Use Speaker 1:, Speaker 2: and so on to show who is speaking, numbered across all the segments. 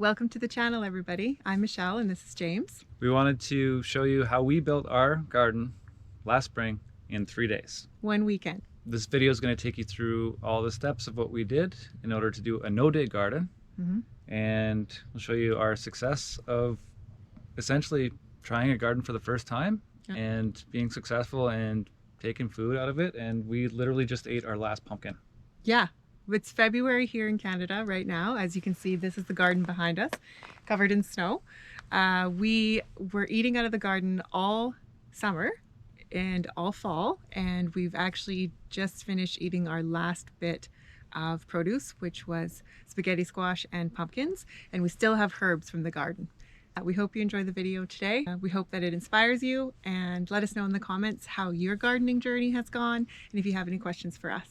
Speaker 1: Welcome to the channel, everybody. I'm Michelle and this is James.
Speaker 2: We wanted to show you how we built our garden last spring in 3 days.
Speaker 1: One weekend.
Speaker 2: This video is going to take you through all the steps of what we did in order to do a no-dig garden. And we'll show you our success of essentially trying a garden for the first time and being successful and taking food out of it. And we literally just ate our last pumpkin.
Speaker 1: Yeah, it's February here in Canada right now. As you can see, this is the garden behind us, covered in snow. We were eating out of the garden all summer and all fall, and we've actually just finished eating our last bit of produce, which was spaghetti squash and pumpkins, and we still have herbs from the garden. We hope you enjoy the video today. We hope that it inspires you, and let us know in the comments how your gardening journey has gone and if you have any questions for us.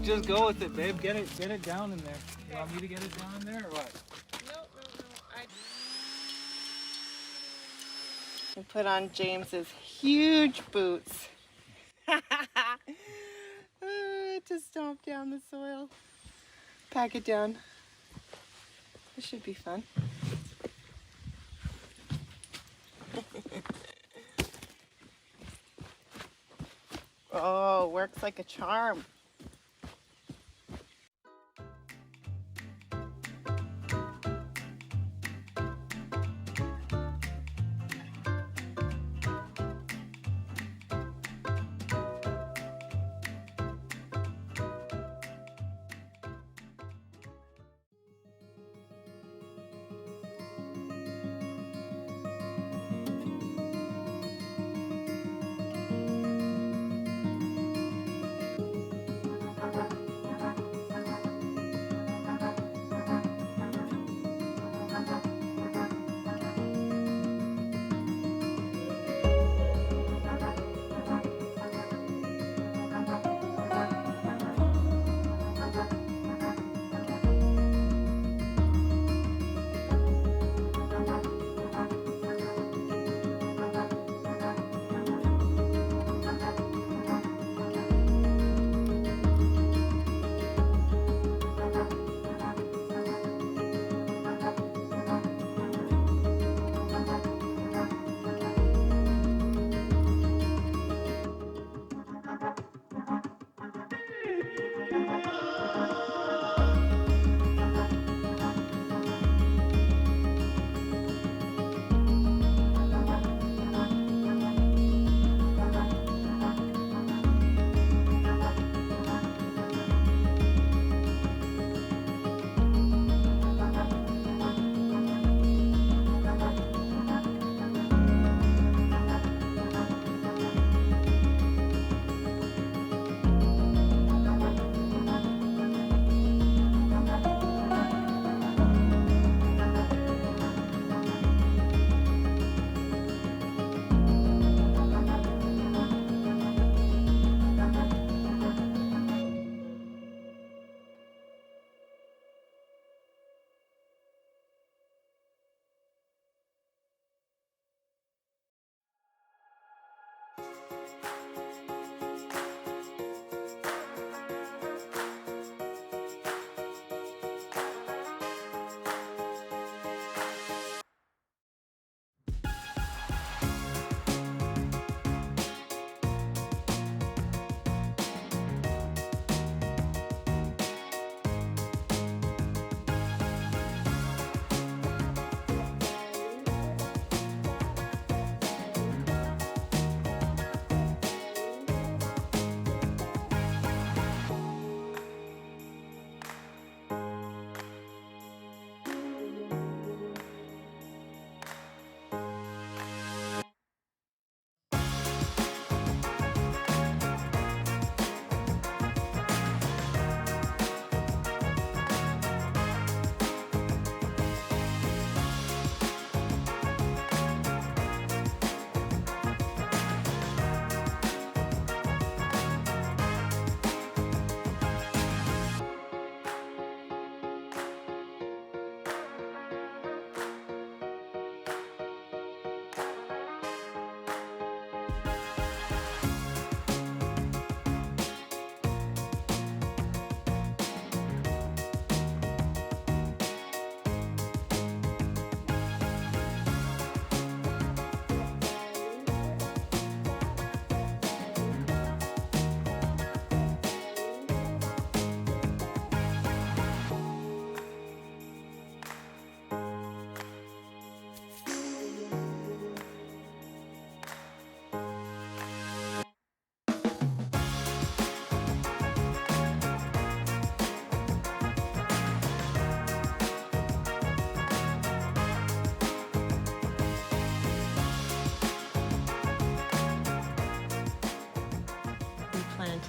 Speaker 2: Just go with it, babe. Get it down in there. You want me to get it down in there or what?
Speaker 1: No. I put on James's huge boots to stomp down the soil. Pack it down. This should be fun. Oh, works like a charm.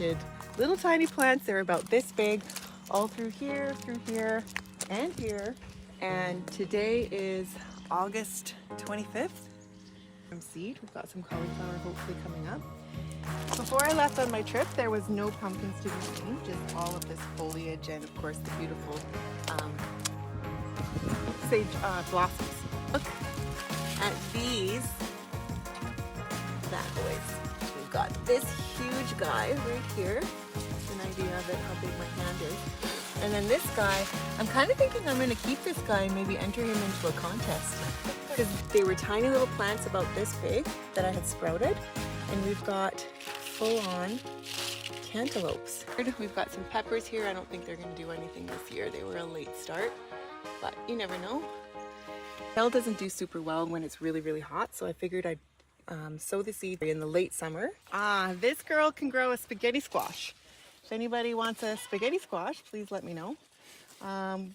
Speaker 1: planted little tiny plants. They're about this big, all through here, and here. And today is August 25th. From seed, we've got some cauliflower hopefully coming up. Before I left on my trip, there was no pumpkins to be seen, just all of this foliage and of course the beautiful sage blossoms. Look at these bad boys. We've got this huge guy right here. An idea of it, how big my hand is. And then this guy, I'm kind of thinking I'm going to keep this guy and maybe enter him into a contest. Because they were tiny little plants about this big that I had sprouted. And we've got full-on cantaloupes. We've got some peppers here. I don't think they're going to do anything this year. They were a late start, but you never know. Kale doesn't do super well when it's really, really hot, so I figured I'd sow the seed in the late summer. This girl can grow a spaghetti squash. If anybody wants a spaghetti squash, please let me know.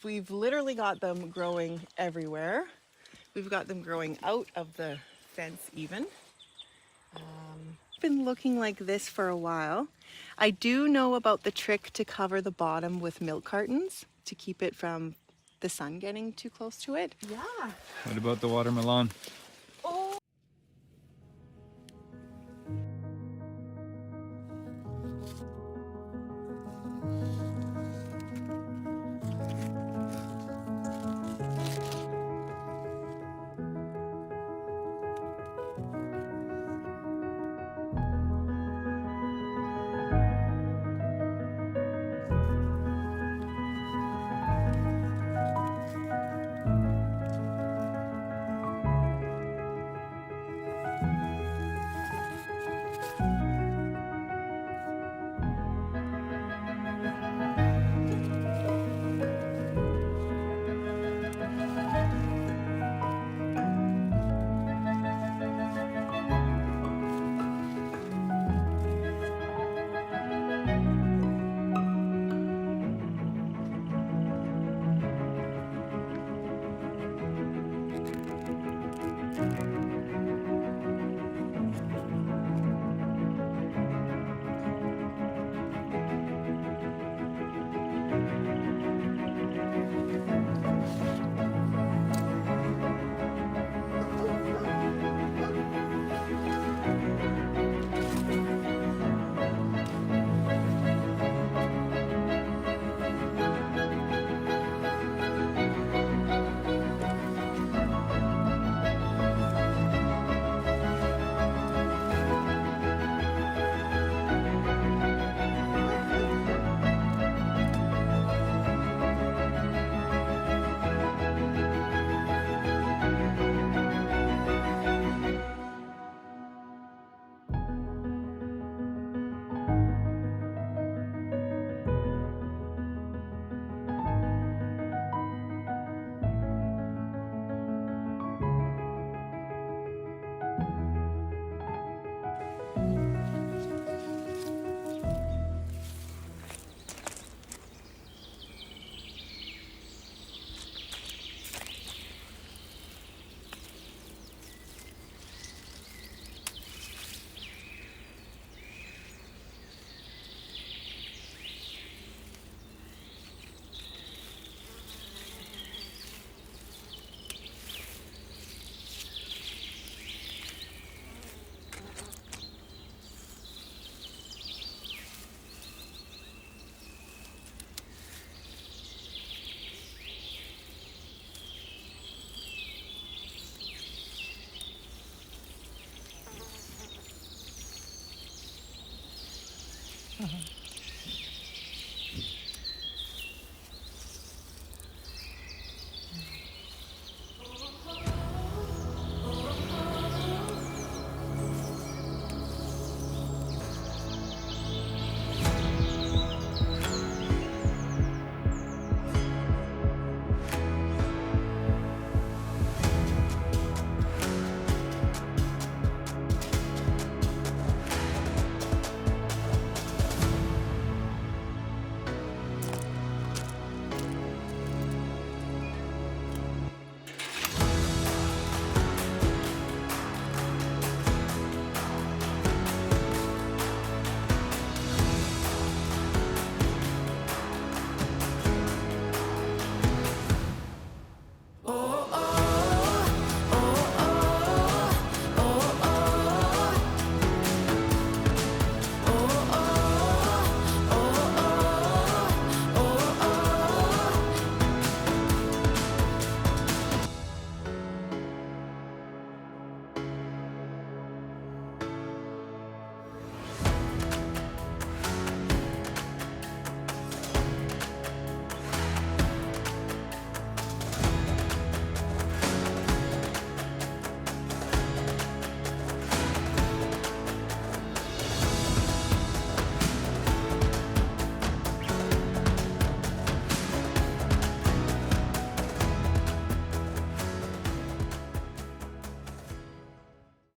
Speaker 1: We've literally got them growing everywhere. We've got them growing out of the fence even. Been looking like this for a while. I do know about the trick to cover the bottom with milk cartons to keep it from the sun getting too close to it. Yeah.
Speaker 2: What about the watermelon?